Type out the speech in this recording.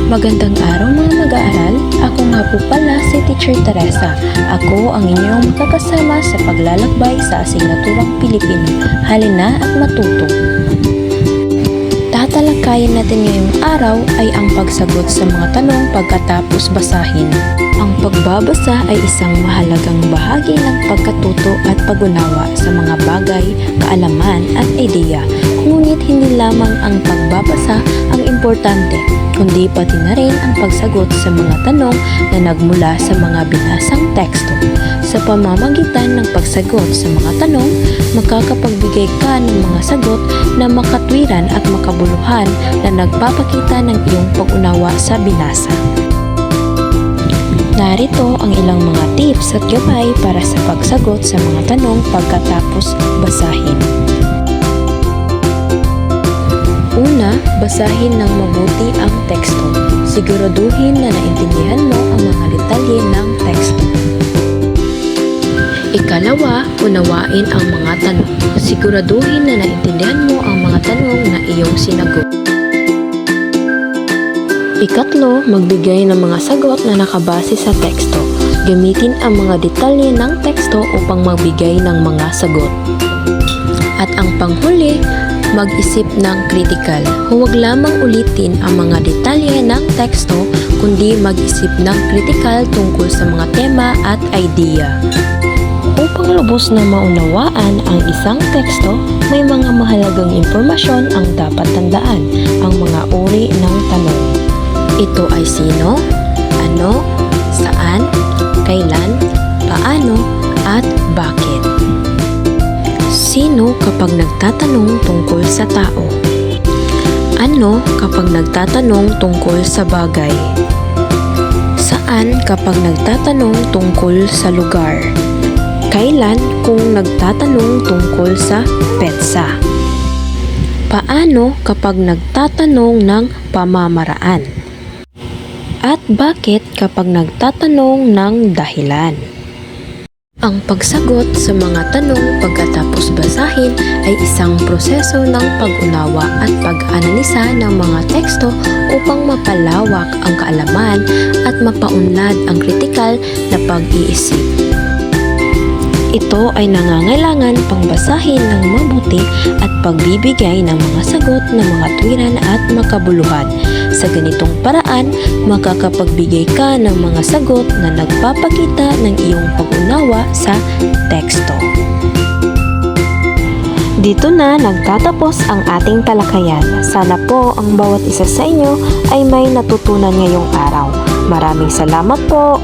Magandang araw mga mag-aaral. Ako nga po pala si Teacher Teresa. Ako ang inyong makakasama sa paglalakbay sa asignaturang Pilipino. Halina at matuto. Tatalakayin natin ngayong araw ay ang pagsagot sa mga tanong pagkatapos basahin. Ang pagbabasa ay isang mahalagang bahagi ng pagkatuto at pag-unawa sa mga bagay, kaalaman at ideya. Ngunit hindi lamang ang pagbabasa ang importante, kundi pati na rin ang pagsagot sa mga tanong na nagmula sa mga binasang teksto. Sa pamamagitan ng pagsagot sa mga tanong, makakapagbigay ka ng mga sagot na makatwiran at makabuluhan na nagpapakita ng iyong pag-unawa sa binasa. Narito ang ilang mga tips at gabay para sa pagsagot sa mga tanong pagkatapos basahin. Una, basahin ng mabuti ang teksto. Siguraduhin na naintindihan mo ang mga detalye ng teksto. Ikalawa, unawain ang mga tanong. Siguraduhin na naintindihan mo ang mga tanong na iyong sinagot. Ikatlo, magbigay ng mga sagot na nakabase sa teksto. Gamitin ang mga detalye ng teksto upang magbigay ng mga sagot. At ang panghuli, mag-isip ng kritikal. Huwag lamang ulitin ang mga detalye ng teksto, kundi mag-isip ng kritikal tungkol sa mga tema at idea. Upang lubos na maunawaan ang isang teksto, may mga mahalagang impormasyon ang dapat tandaan, ang mga uri ng tanong. Ito ay sino, ano, saan, kailan, paano, at bakit. Sino kapag nagtatanong tungkol sa tao? Ano kapag nagtatanong tungkol sa bagay? Saan kapag nagtatanong tungkol sa lugar? Kailan kung nagtatanong tungkol sa petsa? Paano kapag nagtatanong ng pamamaraan? At bakit kapag nagtatanong ng dahilan? Ang pagsagot sa mga tanong pagkatapos basahin ay isang proseso ng pag-unawa at pag-analisa ng mga teksto upang mapalawak ang kaalaman at mapaunlad ang kritikal na pag-iisip. Ito ay nangangailangan pang basahin ng mabuti at pagbibigay ng mga sagot na mga tuwiran at makabuluhan. Sa ganitong paraan, makakapagbigay ka ng mga sagot na nagpapakita ng iyong pag-unawa sa teksto. Dito na nagtatapos ang ating talakayan. Sana po ang bawat isa sa inyo ay may natutunan ngayong araw. Maraming salamat po!